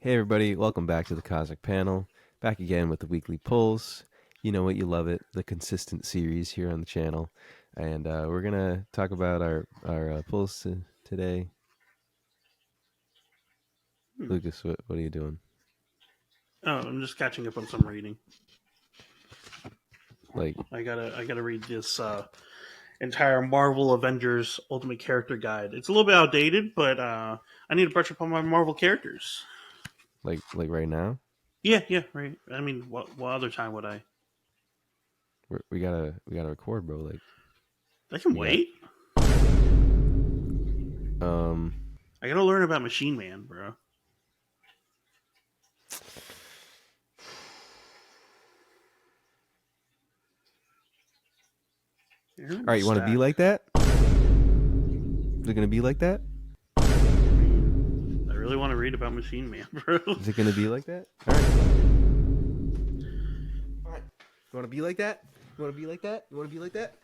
Hey everybody, welcome back to the Cosmic Panel. Back again with the weekly pulls. You know what, you love it, the consistent series here on the channel. And we're going to talk about our pulls today. Hmm. Lucas, what are you doing? Oh, I'm just catching up on some reading. Like, I gotta read this entire Marvel Avengers Ultimate Character Guide. It's a little bit outdated, but I need to brush up on my Marvel characters. like right now? Yeah, right. I mean, what other time would I? We gotta record, bro. Like, I can we got, wait. um, I gotta learn about Machine Man, bro. all right, you want to be Stack. like that? Is it going to be like that? I mean, I really want to read about Machine Man, bro. Is it going to be like that? All right, fine. All right. You want to be like that? You want to be like that? You want to be like that?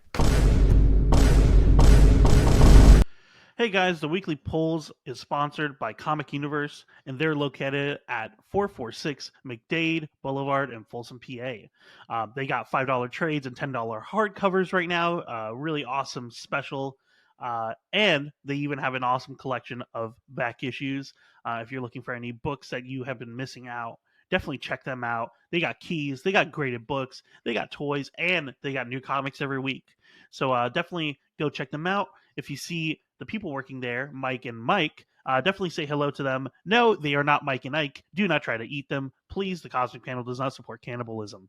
Hey guys, the weekly polls is sponsored by Comic Universe, and they're located at 446 MacDade Boulevard in Folsom, PA. They got $5 trades and $10 hardcovers right now. Really awesome special. And they even have an awesome collection of back issues. If you're looking for any books that you have been missing out, definitely check them out. They got keys, they got graded books, they got toys, and they got new comics every week. So definitely go check them out. If you see the people working there, Mike and Mike, definitely say hello to them. No, they are not Mike and Ike. Do not try to eat them. Please, the Cosmic Panel does not support cannibalism.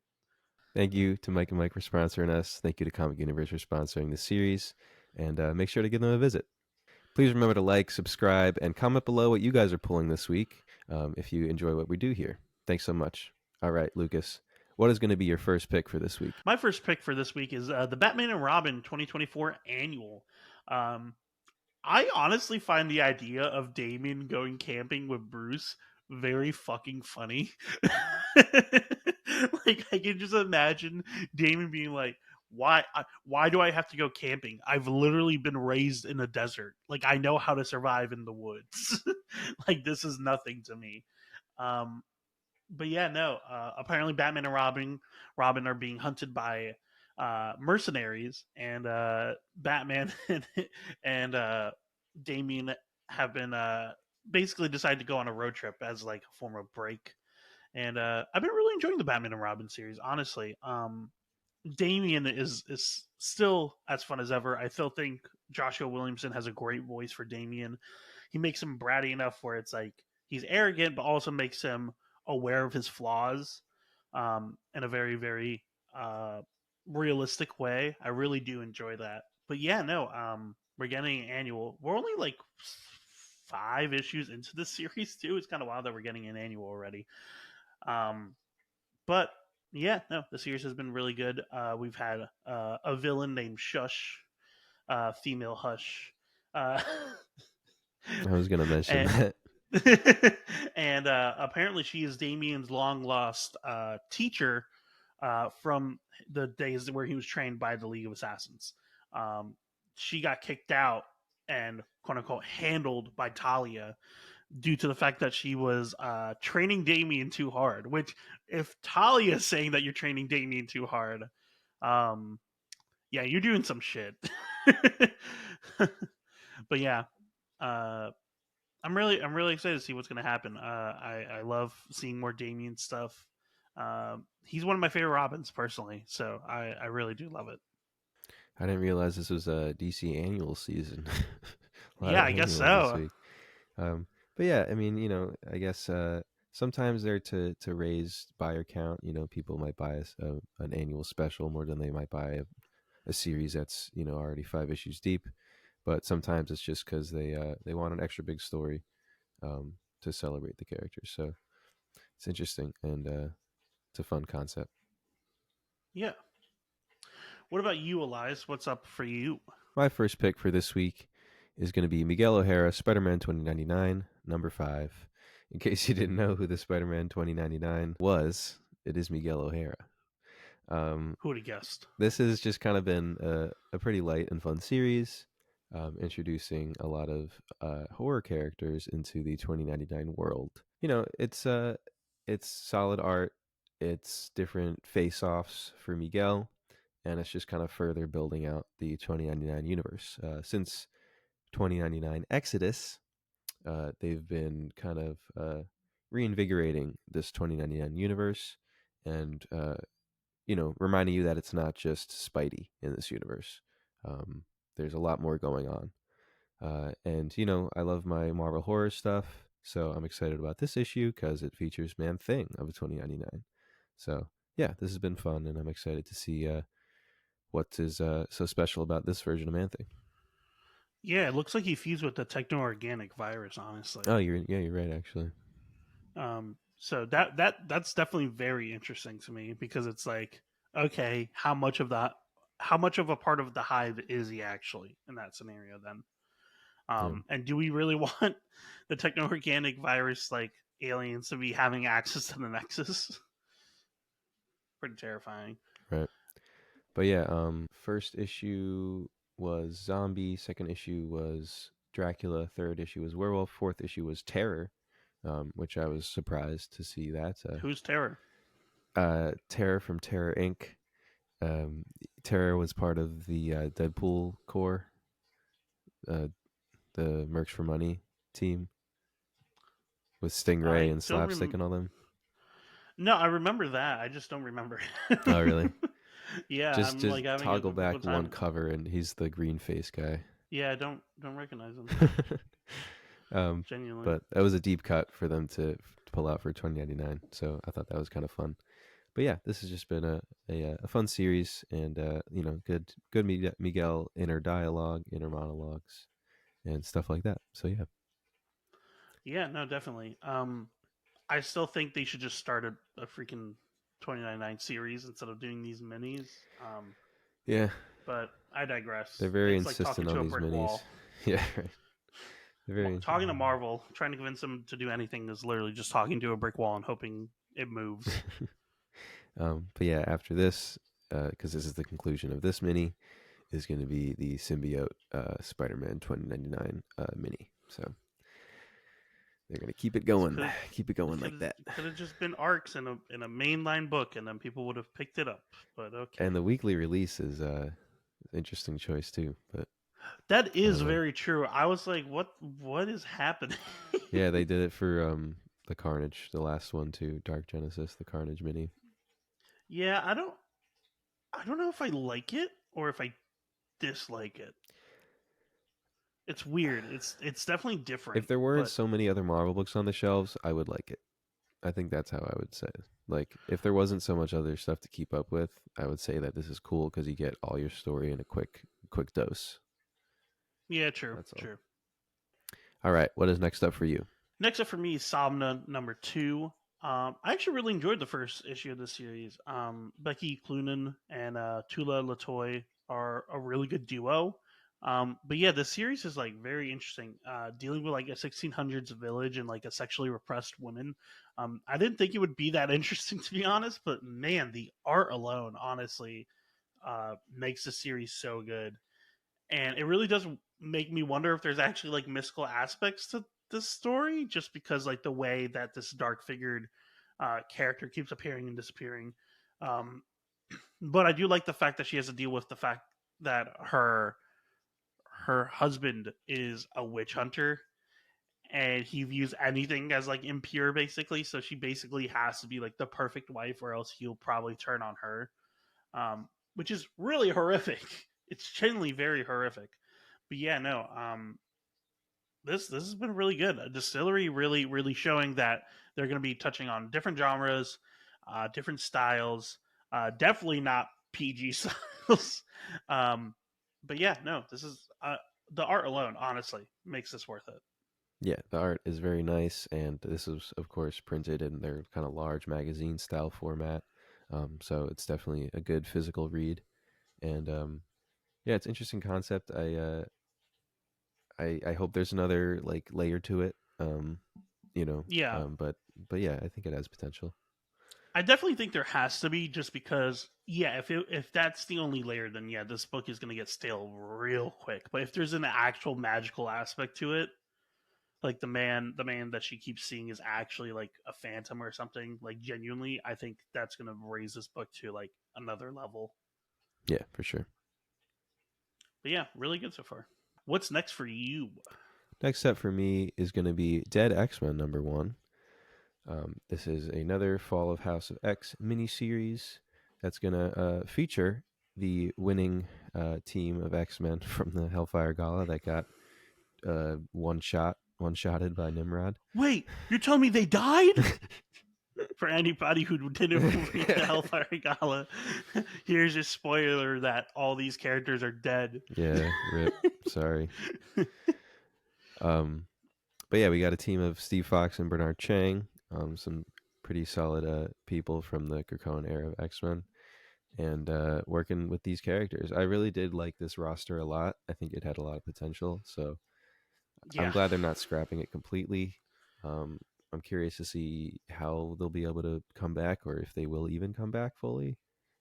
Thank you to Mike and Mike for sponsoring us. Thank you to Comic Universe for sponsoring the series. And make sure to give them a visit. Please remember to like, subscribe, and comment below what you guys are pulling this week if you enjoy what we do here. Thanks so much. All right, Lucas, what is going to be your first pick for this week? My first pick for this week is the Batman and Robin 2024 annual. Um, I honestly find the idea of Damien going camping with Bruce very fucking funny. Like I can just imagine Damien being like, why do I have to go camping? I've literally been raised in a desert. Like I know how to survive in the woods. Like this is nothing to me." Um but yeah, no. Apparently, Batman and Robin are being hunted by mercenaries, and Batman and Damien have been basically decided to go on a road trip as like a form of break. And I've been really enjoying the Batman and Robin series, honestly. Damien is still as fun as ever. I still think Joshua Williamson has a great voice for Damien. He makes him bratty enough where it's like he's arrogant, but also makes him aware of his flaws in a very, very realistic way. I really do enjoy that. But yeah, no, we're getting an annual. We're only like 5 issues into the series too. It's kind of wild that we're getting an annual already. Um, but yeah, no, the series has been really good. We've had a villain named Shush, female Hush, uh, I was going to mention and that. and apparently she is Damien's long lost teacher from the days where he was trained by the League of Assassins. Um, she got kicked out and quote unquote handled by Talia due to the fact that she was training Damien too hard. Which, if Talia is saying that you're training Damien too hard, um, yeah, you're doing some shit. But yeah, uh, I'm really excited to see what's going to happen. I love seeing more Damien stuff. He's one of my favorite Robins personally, so I really do love it. I didn't realize this was a DC annual season. A lot Yeah, of I guess annuals this so. week. But yeah, I mean, I guess sometimes they're to raise buyer count. People might buy an annual special more than they might buy a series that's already 5 issues deep. But sometimes it's just because they want an extra big story to celebrate the characters. So it's interesting and it's a fun concept. Yeah. What about you, Elias? What's up for you? My first pick for this week is going to be Miguel O'Hara, Spider Man 2099, number 5. In case you didn't know who the Spider Man 2099 was, it is Miguel O'Hara. Who would have guessed? This has just kind of been a pretty light and fun series, introducing a lot of horror characters into the 2099 world. It's solid art. It's different face-offs for Miguel, and it's just kind of further building out the 2099 universe. Since 2099 Exodus, they've been kind of reinvigorating this 2099 universe, and reminding you that it's not just Spidey in this universe. Um, there's a lot more going on. And I love my Marvel horror stuff, so I'm excited about this issue because it features Man Thing of 2099. So yeah, this has been fun, and I'm excited to see what is so special about this version of Man Thing. Yeah, it looks like he fused with the techno organic virus. Honestly, Oh, you're right actually. so that's definitely very interesting to me because it's like, okay, how much of a part of the hive is he actually in that scenario then? Yeah, And do we really want the techno organic virus like aliens to be having access to the Nexus? Pretty terrifying. right. But yeah, first issue was zombie. Second issue was Dracula. Third issue was werewolf. Fourth issue was terror, which I was surprised to see that. Who's Terror? Terror from Terror Inc. Um, Terror was part of the Deadpool core, uh, the Mercs for Money team with Stingray I and don't Slapstick and all them. No, I remember that. I just don't remember. Oh, really? Yeah, Just I'm like just having a toggle difficult back one time. cover, and he's the green face guy. Yeah, I don't recognize him um, genuinely. but that was a deep cut for them to pull out for 2099. So I thought that was kind of fun. But yeah, this has just been a fun series, and good Miguel inner dialogue, inner monologues, and stuff like that. So yeah, Yeah, no, definitely. I still think they should just start a freaking 2099 series instead of doing these minis. yeah, But I they're digress. very It's like talking insistent on to a these brick minis. wall. Yeah, right. They're very. Talking to Marvel, trying to convince them to do anything is literally just talking to a brick wall and hoping it moves. But yeah, after this, because this is the conclusion of this mini, is going to be the symbiote Spider-Man 2099 mini. So they're going to keep it going like that. Could have just been arcs in a mainline book, and then people would have picked it up. But And okay, the weekly release is interesting choice too. But that I is don't know. very true. I was like, what is happening? Yeah, they did it for the Carnage, the last one too, Dark Genesis, the Carnage mini. Yeah, I don't know if I like it or if I dislike it. It's weird. It's definitely If different, there weren't but so many other Marvel books on the shelves, I would like it. I think that's how I would say it. Like, if there wasn't so much other stuff to keep up with, I would say that this is cool because you get all your story in a quick dose. yeah, true, That's all. true. All right, what is next up for you? Next up for me is Somna number 2. I actually really enjoyed the first issue of the series. Becky Cloonan and Tula Latoy are a really good duo. But yeah, the series is like very interesting. Dealing with like a 1600s village and like a sexually repressed woman. I didn't think it would be that interesting to be honest, but man, the art alone honestly makes the series so good, and it really does make me wonder if there's actually like mystical aspects to this story, just because like the way that this dark figured character keeps appearing and disappearing. Um, but I do like the fact that she has to deal with the fact that her husband is a witch hunter and he views anything as like impure basically, so she basically has to be like the perfect wife or else he'll probably turn on her, which is really horrific. It's genuinely very horrific. But yeah, no, this has been really good. A distillery really showing that they're going to be touching on different genres, different styles. Definitely not PG styles. um, but yeah, no, this is the art alone. Honestly, makes this worth it. Yeah, the art is very nice, and this is, of course, printed in their kind of large magazine style format. So it's definitely a good physical read, and yeah, it's an interesting concept. I hope there's another like layer to it. You know, Yeah, but yeah, I think it has potential. I definitely think there has to be, just because yeah, if that's the only layer, then yeah, this book is going to get stale real quick. But if there's an actual magical aspect to it, like the man that she keeps seeing is actually like a phantom or something, like genuinely. I think that's gonna raise this book to like another level. Yeah, for sure. But yeah, really good so far. What's next for you? Next up for me is going to be Dead X-Men #1. This is another Fall of House of X miniseries that's going to feature the winning team of X-Men from the Hellfire Gala that got one-shotted by Nimrod. Wait, you're telling me they died? For anybody who didn't read the Hellfire Gala, here's your spoiler that all these characters are dead. Yeah, rip. Sorry. Um, but yeah, we got a team of Steve Fox and Bernard Chang, some pretty solid people from the Krakoan era of X-Men, and working with these characters. I really did like this roster a lot. I think it had a lot of potential, so I'm Yeah. glad they're not scrapping it completely. Um, I'm curious to see how they'll be able to come back, or if they will even come back fully.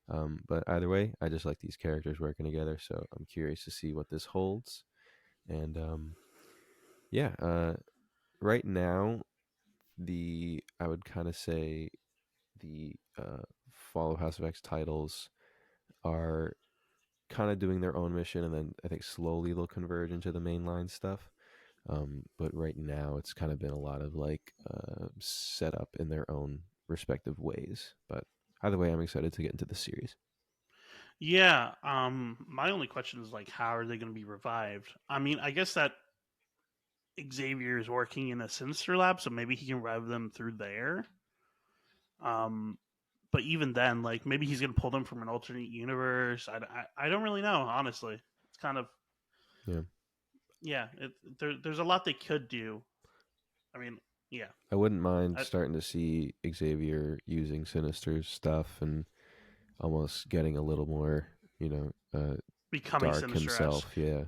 But either way, I just like these characters working together, so I'm curious to see what this holds. And yeah, right now, the I would kind of say the Fall of House of X titles are kind of doing their own mission, and then I think slowly they'll converge into the mainline stuff. But right now, it's kind of been a lot of like set up in their own respective ways. But either way, I'm excited to get into the series. Yeah. My only question is like, how are they going to be revived? I mean, I guess that Xavier is working in a Sinister lab, so maybe he can revive them through there. Um, but even then, like maybe he's going to pull them from an alternate universe. I don't really know, honestly. It's kind of Yeah, yeah. There's a lot they could do. I mean, yeah, I wouldn't mind I, starting to see Xavier using Sinister stuff and almost getting a little more, becoming dark Sinister esque. himself. Yeah,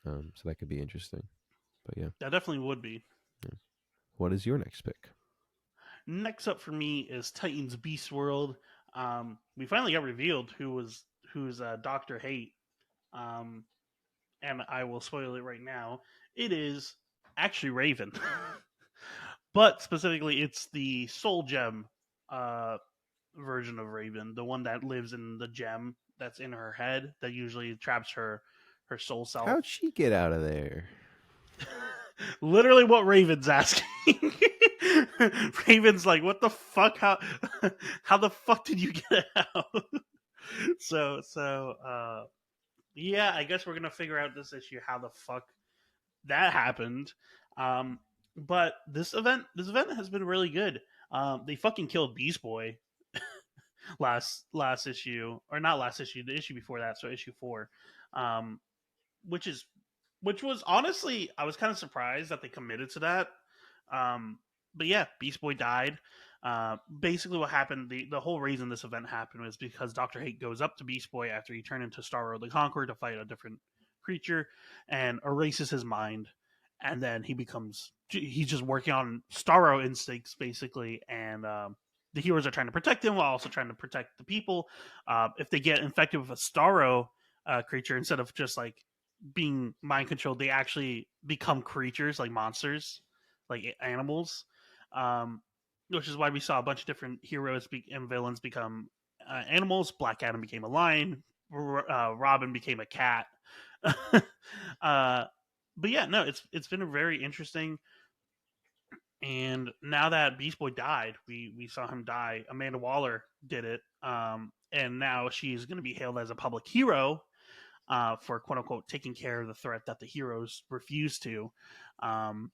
so that could be interesting. But yeah, That definitely would be. yeah. What is your next pick? Next up for me is Titans Beast World. We finally got revealed who's Doctor Hate. Um, and I will spoil it right now. It is actually Raven, but specifically, it's the Soul Gem uh, version of Raven, the one that lives in the gem that's in her head that usually traps her soul self. How'd she get out of there? Literally, what Raven's asking. Raven's like, "What the fuck? How the fuck did you get out?" so yeah, I guess we're gonna figure out this issue how the fuck that happened. Um, but this event has been really good. They fucking killed Beast Boy last issue, or not last issue, the issue before that, so issue 4, um, which is which was honestly I was kind of surprised that they committed to that. Um, but yeah, Beast Boy died. Basically, what happened, the whole reason this event happened was because Doctor Hate goes up to Beast Boy after he turned into Starro the Conqueror to fight a different creature and erases his mind, and then he's just working on Starro instincts basically, and the heroes are trying to protect him while also trying to protect the people. If they get infected with a Starro creature, instead of just like being mind controlled, they actually become creatures like monsters, like animals. Which is why we saw a bunch of different heroes and villains become animals. Black Adam became a lion. Robin became a cat. uh, but yeah, no, it's been very interesting. And now that Beast Boy died, we saw him die. Amanda Waller did it, and now she's going to be hailed as a public hero for quote unquote taking care of the threat that the heroes refused to. Um,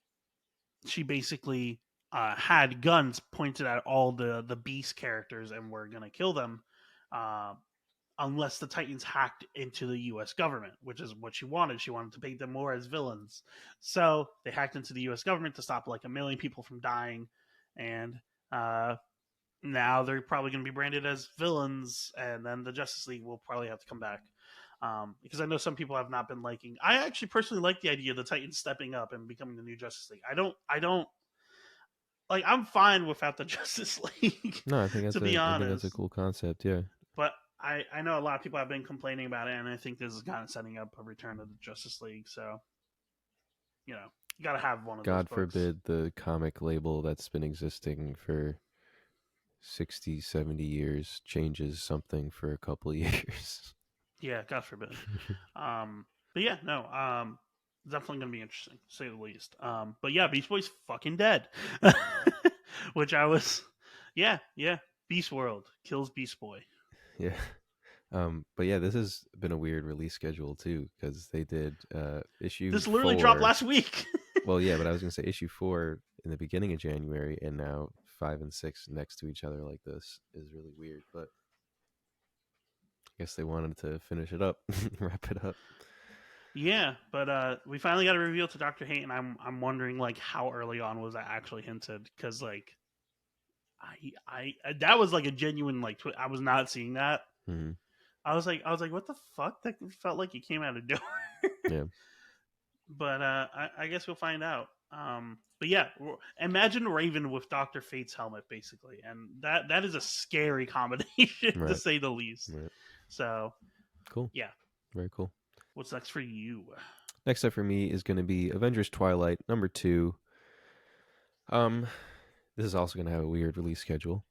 she basically had guns pointed at all the Beast characters and were gonna kill them, uh, unless the Titans hacked into the U.S. government, which is what she wanted. She wanted to paint them more as villains, so they hacked into the U.S. government to stop like a million people from dying, and uh, now they're probably going to be branded as villains, and then the Justice League will probably have to come back. Because I know some people have not been liking. I actually personally like the idea of the Titans stepping up and becoming the new Justice League. I don't like. I'm fine without the Justice League, No, I think to that's be a honest. cool concept. Yeah, But I know a lot of people have been complaining about it, and I think this is kind of setting up a return of the Justice League. So you know, You gotta have one of those God books. forbid the comic label that's been existing for 60, 70 years changes something for a couple of years. Yeah, God forbid. But yeah, no. Definitely gonna be interesting, to say the least. But yeah, Beast Boy's fucking dead, which I was, yeah, yeah. Beast World kills Beast Boy. Yeah. But yeah, this has been a weird release schedule too, because they did issue This literally dropped 4. last week. Well, yeah, but I was gonna say issue 4 in the beginning of January, and now 5 and 6 next to each other like this is really weird. But I guess they wanted to finish it up, wrap it up. Yeah, but we finally got a reveal to Doctor Hate, and I'm wondering like how early on was that actually hinted? Because like I that was like a genuine like I was not seeing that. Hmm. I was like, what the fuck? That felt like it came out of nowhere. Yeah, But I guess we'll find out. But yeah, imagine Raven with Doctor Fate's helmet, basically, and that is a scary combination to right, say the least. right. So Cool, yeah, very cool. what's next for you? Next up for me is going to be Avengers Twilight #2. Um, this is also going to have a weird release schedule.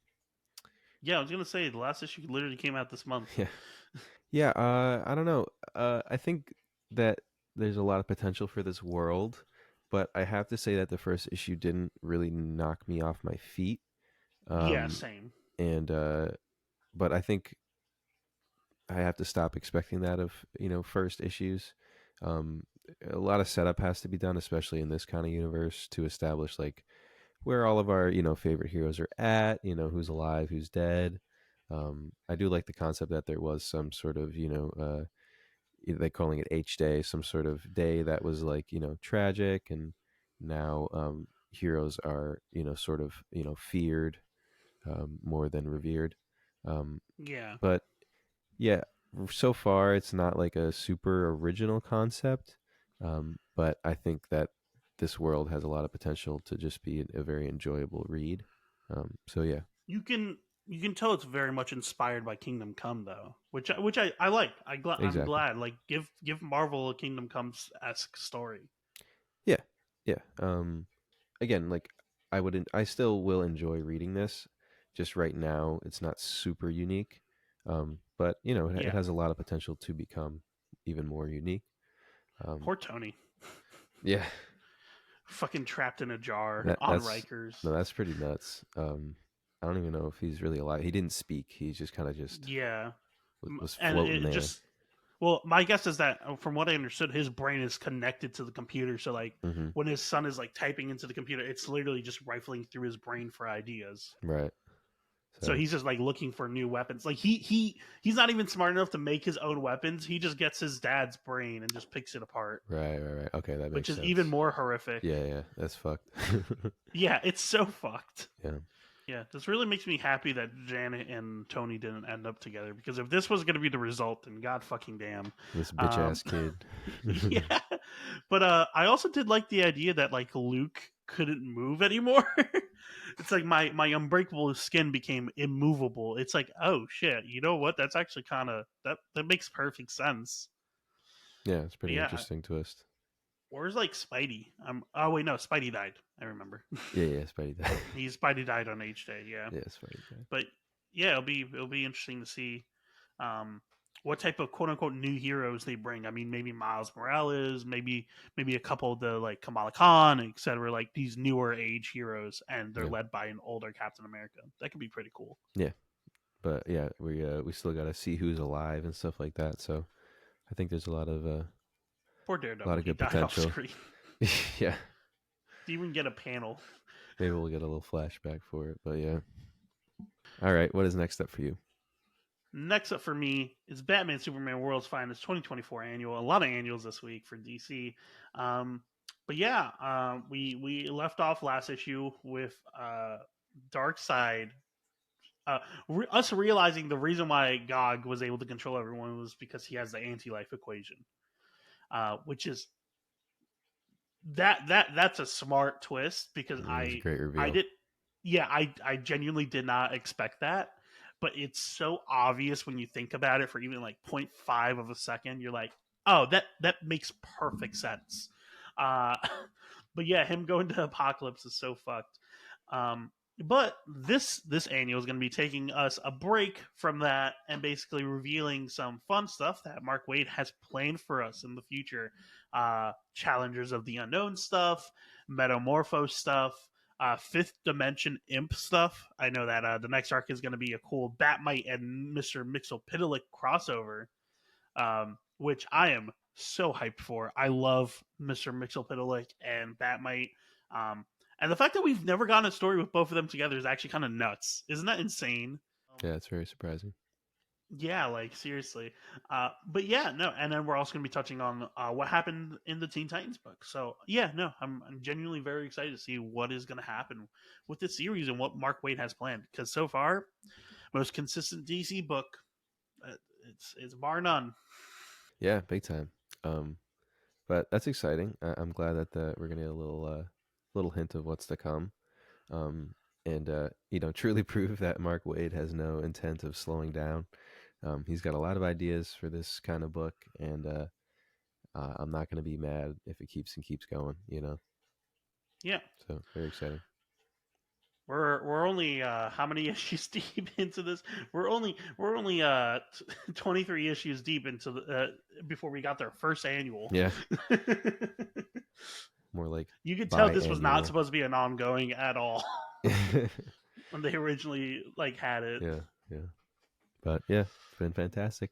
Yeah, I was gonna say the last issue literally came out this month. Yeah, yeah. I don't know. I think that there's a lot of potential for this world, but I have to say that the first issue didn't really knock me off my feet. Yeah, Um, same. and but I think I have to stop expecting that of first issues. Um, a lot of setup has to be done, especially in this kind of universe, to establish like where all of our favorite heroes are at. Who's alive, who's dead. I do like the concept that there was some sort of they calling it H day, some sort of day that was like tragic, and now heroes are sort of feared more than revered. Um, Yeah, but yeah, so far it's not like a super original concept, but I think that this world has a lot of potential to just be a very enjoyable read. So yeah, you can you can tell it's very much inspired by Kingdom Come though, which I like. I'm exactly. glad. Like give Marvel a Kingdom Come esque story. Yeah, yeah. Again, like I still will enjoy reading this. Just right now, it's not super unique, but it Yeah, has a lot of potential to become even more unique. Um, poor Tony, yeah, fucking trapped in a jar that on that's Rikers. no, that's pretty nuts. I don't even know if he's really alive. He didn't speak. He just kind of just Yeah, was and floating it there. just well, my guess is that from what I understood, his brain is connected to the computer. So like Hmm. when his son is like typing into the computer, it's literally just rifling through his brain for ideas. Right. So So he's just like looking for new weapons. Like he's not even smart enough to make his own weapons. He just gets his dad's brain and just picks it apart, right, right, right. Okay, that which makes is even sense. more horrific. Yeah, yeah, that's fucked. Yeah, it's so fucked. Yeah, Yeah, this really makes me happy that Janet and Tony didn't end up together because if this was going to be the result, then God fucking damn. this bitch Um, ass kid. yeah, but I also did like the idea that like Luke couldn't move anymore. It's like my unbreakable skin became immovable. It's like, oh shit, you know what? That's actually kind of that makes perfect sense. Yeah, it's But pretty yeah, interesting twist. where's like Spidey? Oh wait, no, Spidey died. I remember. Yeah, yeah, Spidey died. He's Spidey died on H Day. Yeah, Yeah, Spidey died. but yeah, it'll be interesting to see um, what type of quote unquote new heroes they bring. I mean, maybe Miles Morales, maybe a couple of the like Kamala Khan, etc. Like these newer age heroes, and they're Yeah, led by an older Captain America. That could be pretty cool. yeah, but yeah, we still got to see who's alive and stuff like that. So I think there's Poor a lot Daredevil, of he good died off potential. screen. Yeah, Didn't even get a panel. maybe we'll get a little flashback for it. But yeah, all right. What is next up for you? Next up for me is Batman Superman World's Finest 2024 annual. A lot of annuals this week for DC. But yeah, we left off last issue with Dark Side. Us realizing the reason why Gog was able to control everyone was because he has the anti-life equation, which is that's a smart twist because It was a great I reveal. did yeah I genuinely did not expect that, but it's so obvious when you think about it for even like point 0.5 of a second. You're like, oh, that makes perfect sense. uh But yeah, him going to Apocalypse is so fucked. Um, but this annual is going to be taking us a break from that and basically revealing some fun stuff that Mark Waid has planned for us in the future. Challengers of the Unknown stuff, Metamorpho stuff, Fifth Dimension Imp stuff. I know that the next arc is going to be a cool Batmite and Mr. Mixopidalic crossover, which I am so hyped for. I love Mr. Mixopidalic and Batmite. Um, and the fact that we've never gotten a story with both of them together is actually kind of nuts. Isn't that insane? Yeah, it's very surprising. Yeah, like seriously. But yeah, no. And then we're also going to be touching on what happened in the Teen Titans book. So yeah, no, I'm genuinely very excited to see what is going to happen with this series and what Mark Waid has planned. Because so far, most consistent DC book, uh, it's bar none. Yeah, big time. Um, but that's exciting. I'm glad that we're gonna get a little hint of what's to come. And truly prove that Mark Waid has no intent of slowing down. He's got a lot of ideas for this kind of book, and I'm not going to be mad if it keeps going. Yeah. So very exciting. We're only how many issues deep into this? We're only 23 issues deep into the before we got their first annual. Yeah, more like You could tell this was not biannual. supposed to be an ongoing at all when they originally like had it. Yeah, yeah. But yeah, it's been fantastic.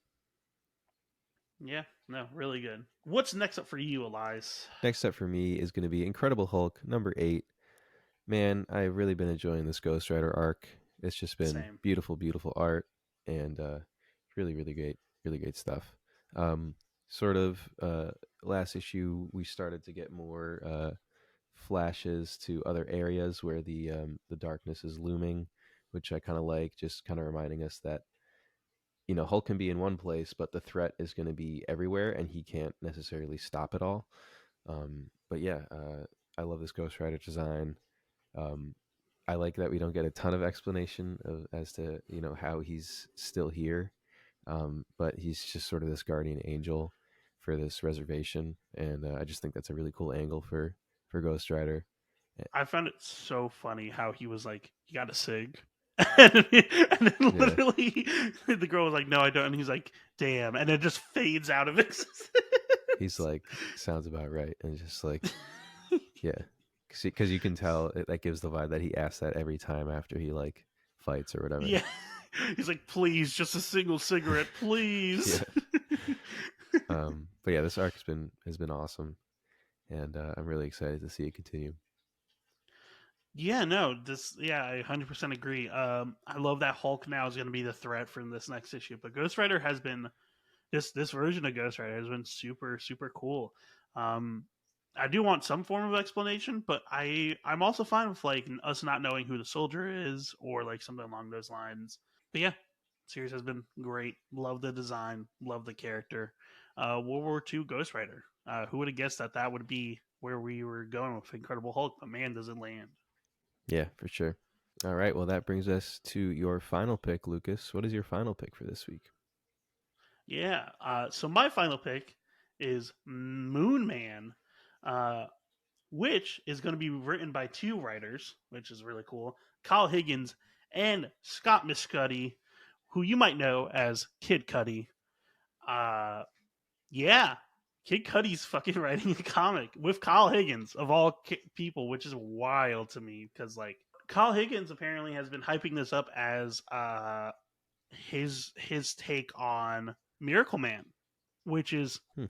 Yeah, no, really good. What's next up for you, Elias? Next up for me is going to be Incredible Hulk #8. Man, I've really been enjoying this Ghost Rider arc. It's just been Same. beautiful, beautiful art, and really, really great stuff. Um, sort of last issue, we started to get more flashes to other areas where the darkness is looming, which I kind of like. Just kind of reminding us that Hulk can be in one place, but the threat is going to be everywhere, and he can't necessarily stop it all. But yeah, I love this Ghost Rider design. Um, I like that we don't get a ton of explanation as to how he's still here, but he's just sort of this guardian angel for this reservation, and I just think that's a really cool angle for Ghost Rider. I found it so funny how he was like, "You got a sig," and then Yeah, literally the girl was like, "No, I don't," and he's like, "Damn," and it just fades out of existence. he's like sounds about right, and just like yeah, because you can tell that gives the vibe that he asks that every time after he like fights or whatever. Yeah, he's like, "Please, just a single cigarette, please." Yeah. But yeah, this arc has been awesome, and I'm really excited to see it continue. Yeah, no, yeah, I 100% agree. I love that Hulk now is going to be the threat from this next issue, but Ghost Rider has been this version of Ghost Rider has been super super cool. Um, I do want some form of explanation, but I'm also fine with like us not knowing who the soldier is or like something along those lines. But yeah, series has been great. Love the design, love the character. World War II Ghost Rider. Who would have guessed that that would be where we were going with Incredible Hulk? But man, does it land. Yeah, for sure. All right, well that brings us to your final pick, Lucas. What is your final pick for this week? Yeah. So my final pick is Moon Man, uh, which is going to be written by two writers, which is really cool. Kyle Higgins and Scott Miscuddy, who you might know as Kid Cudi. Uh, yeah, Kid Cudi's fucking writing a comic with Kyle Higgins of all people, which is wild to me because like Kyle Higgins apparently has been hyping this up as his take on Miracle Man, which is Hmm.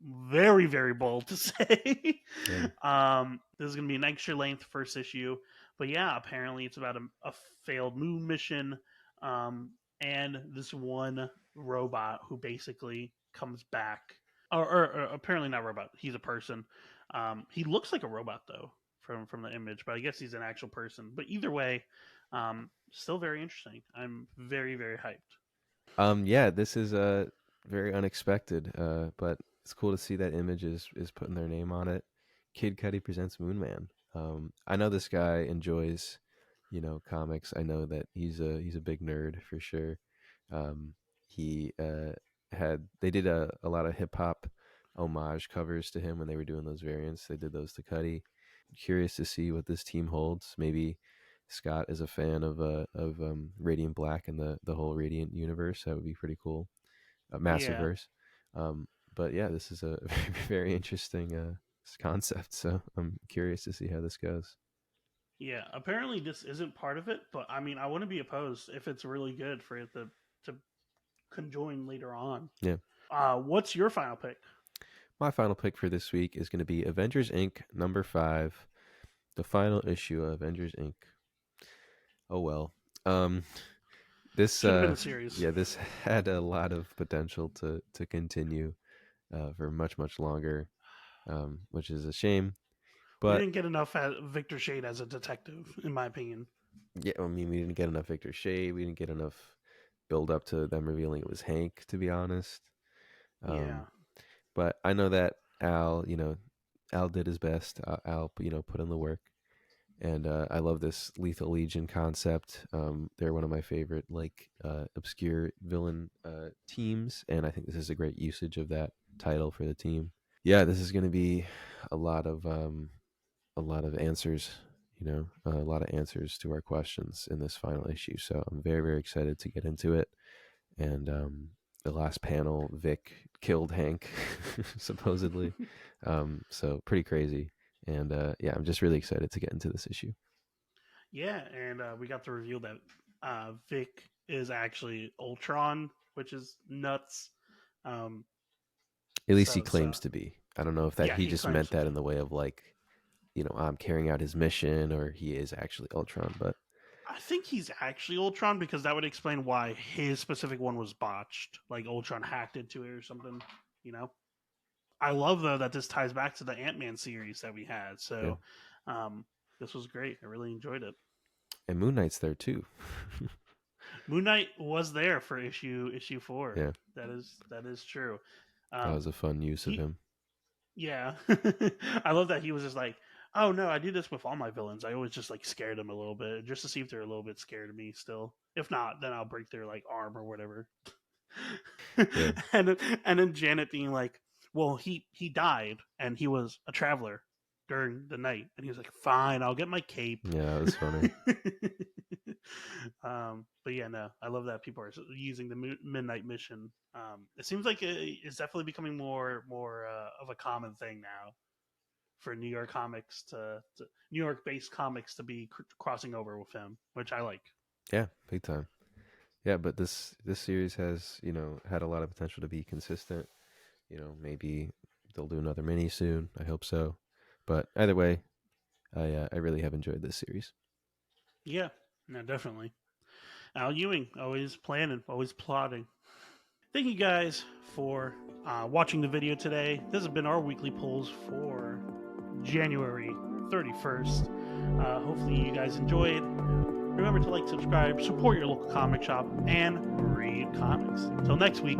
very very bold to say. Yeah. This is gonna be an extra length first issue, but yeah, apparently it's about a failed moon mission, um, and this one robot who basically comes back, or apparently not robot. He's a person. He looks like a robot though from the image, but I guess he's an actual person. But either way, still very interesting. I'm very very hyped. Yeah, this is very unexpected, but it's cool to see that Image is putting their name on it. Kid Cudi presents Moon Man. I know this guy enjoys, comics. I know that he's a big nerd for sure. He they did a lot of hip hop homage covers to him when they were doing those variants. They did those to Cudi. curious to see what this team holds. Maybe Scott is a fan of Radiant Black and the whole Radiant universe. That would be pretty cool. Yeah, Massiverse. But yeah, this is a very interesting concept. So I'm curious to see how this goes. yeah. Apparently, this isn't part of it, but I mean, I wouldn't be opposed if it's really good for it to conjoin later on. Yeah. What's your final pick? My final pick for this week is going to be Avengers Inc. #5, the final issue of Avengers Inc. Oh well. Um, this Should have been a series. yeah, this had a lot of potential to continue for much longer, which is a shame. We But didn't get enough Victor Shade as a detective, in my opinion. yeah, I mean, we didn't get enough Victor Shea. We didn't get enough build up to them revealing it was Hank. To be honest, Yeah, um, but I know that Al, Al did his best. Al, put in the work, and I love this Lethal Legion concept. They're one of my favorite obscure villain teams, and I think this is a great usage of that title for the team. Yeah, this is going to be a lot of answers. A lot of answers to our questions in this final issue. So I'm very excited to get into it. And the last panel, Vic killed Hank, supposedly. So pretty crazy. And yeah, I'm just really excited to get into this issue. yeah, and we got to reveal that Vic is actually Ultron, which is nuts. Um, At least he so claims to be. I don't know if that yeah, he he just claims meant to that be. in the way of I'm carrying out his mission, or he is actually Ultron. But I think he's actually Ultron because that would explain why his specific one was botched. Like Ultron hacked into it or something. You know. I love though that this ties back to the Ant-Man series that we had. yeah, So this was great. I really enjoyed it. and Moon Knight's there too. Moon Knight was there for issue 4. Yeah, That is true. that Um, was a fun use of he him. Yeah, I love that he was just like, oh no, I do this with all my villains. I always just like scared them a little bit just to see if they're a little bit scared of me still. If not, then I'll break their like arm or whatever. Yeah, And then Janet being like, well, he died and he was a traveler during the night, and he was like, fine, I'll get my cape. yeah, that was funny. But yeah, no, I love that people are using the Midnight Mission. It seems like it's definitely becoming more of a common thing now for New York comics to New York based comics to be crossing over with him, which I like. Yeah, big time. Yeah, but this series has had a lot of potential to be consistent. Maybe they'll do another mini soon. I hope so. But either way, I really have enjoyed this series. Yeah, no, definitely. Al Ewing, always planning, always plotting. Thank you guys for watching the video today. This has been our weekly polls for January 31st. Hopefully, you guys enjoyed. Remember to like, subscribe, support your local comic shop, and read comics. Until next week.